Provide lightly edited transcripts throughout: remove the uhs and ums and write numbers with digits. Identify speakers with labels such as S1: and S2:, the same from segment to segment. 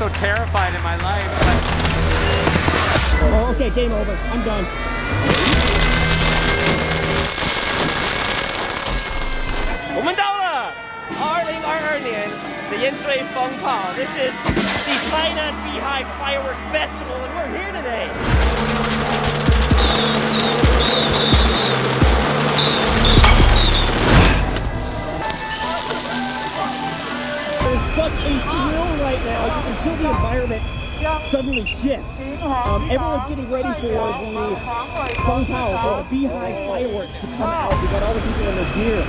S1: so terrified in my life.
S2: Oh, okay, game over. I'm done.
S3: 我们到了2022年的盐水蜂炮。This is the Taiwan Beehive Firework Festival, and we're here today.
S2: There's such a thrill right now. You can feel the environment suddenly shift. Everyone's getting ready for the Fong Pao, for the Beehive fireworks to come out. We got all the people in their gear.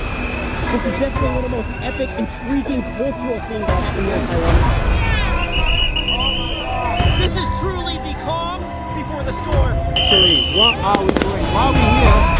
S2: This is definitely one of the most epic, intriguing cultural things that happen here in Taiwan.
S3: This is truly the calm before the storm.
S2: Actually, what are we doing? While we're here,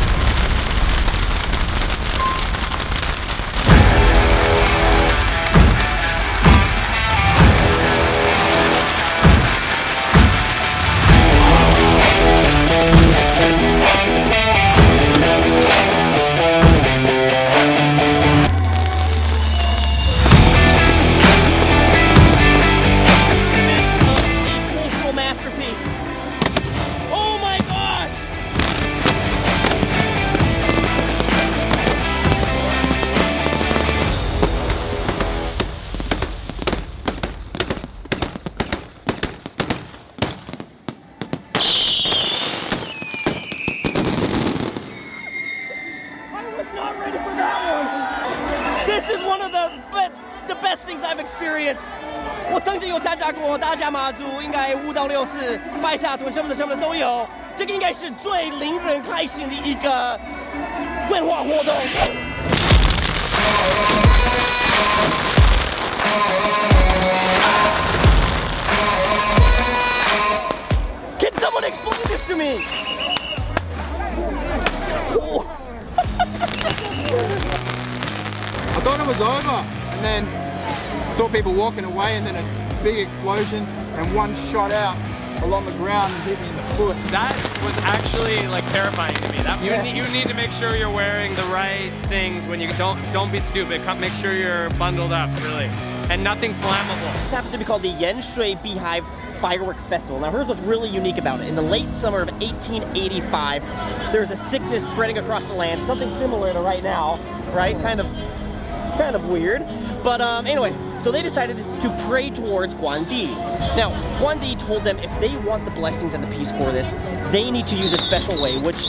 S3: This is one of the best things I've experienced. 我曾经有参加过大甲妈祖，应该5到6次，拜下屯什么的都有。这个应该是最令人开心的一个文化活动。Can someone explain this to me?
S4: I thought it was over, and then saw people walking away, and then a big explosion, and one shot out along the ground and hit me in the foot.
S1: That was actually like terrifying to me. That you need to make sure you're wearing the right things when you don't be stupid. Make sure you're bundled up, really, and nothing flammable.
S3: This happens to be called the Yanshui Beehive Firework Festival. Now here's what's really unique about it. In the late summer of 1885, there's a sickness spreading across the land, something similar to right now, right? Kind of weird. But anyways, so they decided to pray towards Guandi. Now, Guandi told them if they want the blessings and the peace for this, they need to use a special way, which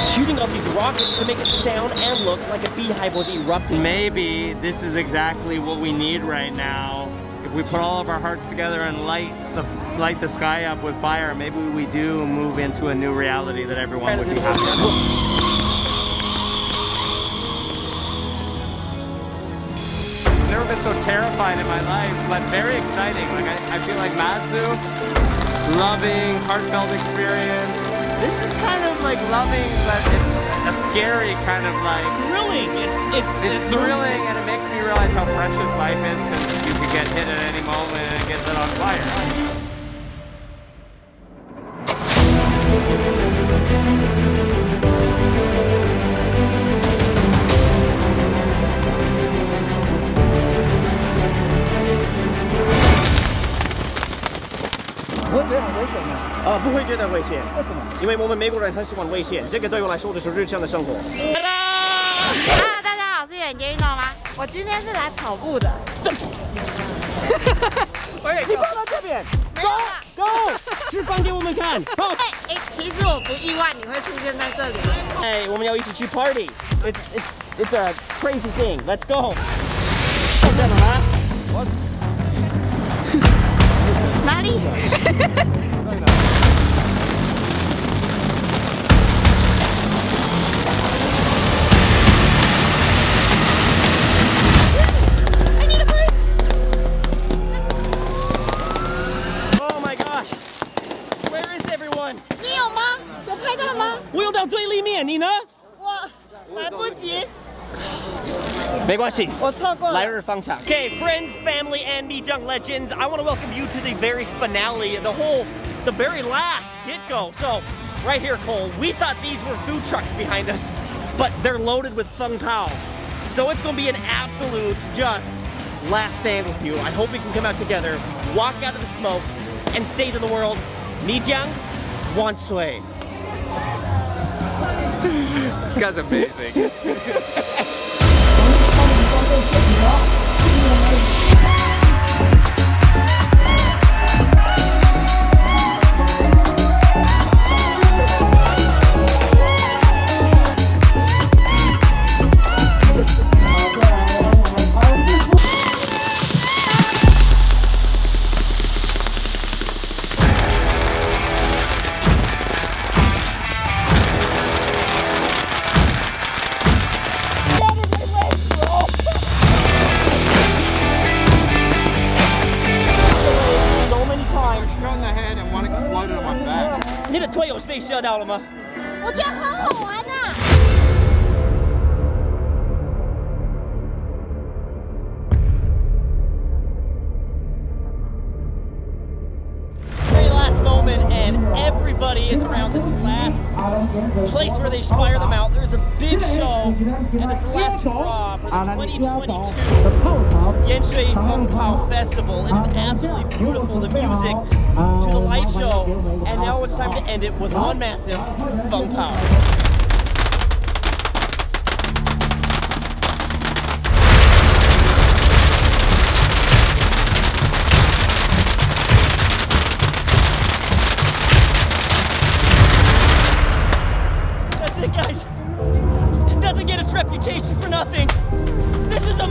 S3: shooting off these rockets to make it sound and look like a beehive was erupting.
S1: Maybe this is exactly what we need right now. If we put all of our hearts together and light the sky up with fire, maybe we do move into a new reality that everyone would be happy with. I've never been so terrified in my life, but very exciting. Like I feel like Matsu, loving, heartfelt experience. This is kind of like loving, but a scary kind of like
S3: Thrilling.
S1: it's thrilling, and it makes me realize how precious life is, because you could get hit at any moment and get lit on fire.
S2: What is危险吗？
S3: 不会觉得危险，
S2: 为什么？
S3: 因为我们美国人很喜欢危险，这个对我来说就是日常的生活。
S5: 大家好，我是眼睛运动吗？我今天是来跑步的。
S3: 你放到这边 ，Go， 示范给我们看。好。
S5: 其实我不意外你会出现在这里。
S3: 哎，我们要一起去 party。It's a crazy thing. Let's go。
S2: 上站了吗？
S5: 哪里？你有吗？有拍到吗？
S3: 我有到最里面，你呢？
S5: 我来不及。
S3: 没关系，
S5: 我错过了。
S3: 来日方长。Okay, friends, family, and Mijang legends, I want to welcome you to the very finale, the very last get-go. So, right here, Cole, we thought these were food trucks behind us, but they're loaded with Fung Pao. So it's going to be an absolute, just last stand with you. I hope we can come out together, walk out of the smoke, and say to the world, 你将万岁.
S1: This guy's amazing.
S4: Exploded on my back.
S3: 你的腿有被射到了吗？
S5: 我觉得很好玩啊。
S3: Very last moment, and everybody is around this last place where they fire them out. There's a big show, and this last draw for the 2022 盐水蜂炮 Festival. It is absolutely beautiful, the music to the light show, and now it's time to end it with one massive fung pao. That's it, guys. It doesn't get its reputation for nothing. This is a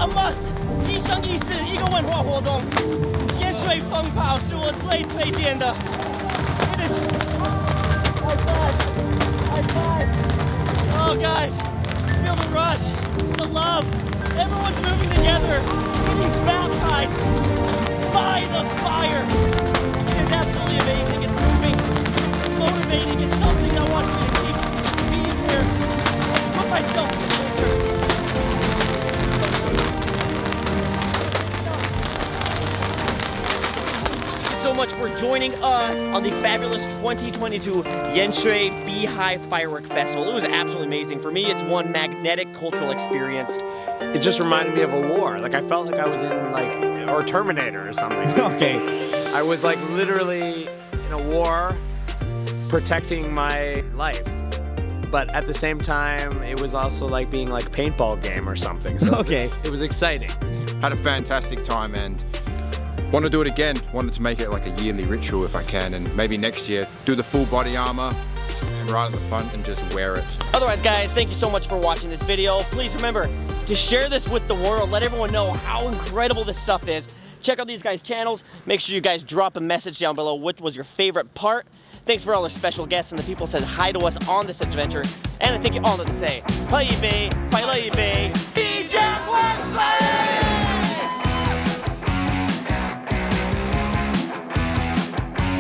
S3: must. 一生一世一个文化活动。盐水蜂炮是我最推荐的。It is. High five. High five. Oh, guys, feel the rush, the love. Everyone's moving together, getting baptized by the fire. It is absolutely amazing. It's moving. It's motivating. It's something that wants me to keep being here. Put myself in the culture. So much for joining us on the fabulous 2022 盐水Beehive Firework Festival. It was absolutely amazing. For me, it's one magnetic cultural experience.
S1: It just reminded me of a war. Like I felt like I was in like, or Terminator or something.
S3: Okay.
S1: I was like literally in a war protecting my life. But at the same time, it was also like being like a paintball game or something. So
S3: Okay.
S1: It was exciting.
S4: Had a fantastic time and want to do it again. Wanted to make it like a yearly ritual if I can, and maybe next year do the full body armor right at the front and just wear it.
S3: Otherwise, guys, thank you so much for watching this video. Please remember to share this with the world. Let everyone know how incredible this stuff is. Check out these guys' channels. Make sure you guys drop a message down below which was your favorite part. Thanks for all our special guests and the people who said hi to us on this adventure. And I think you all know to say, 拜拜，快乐一杯。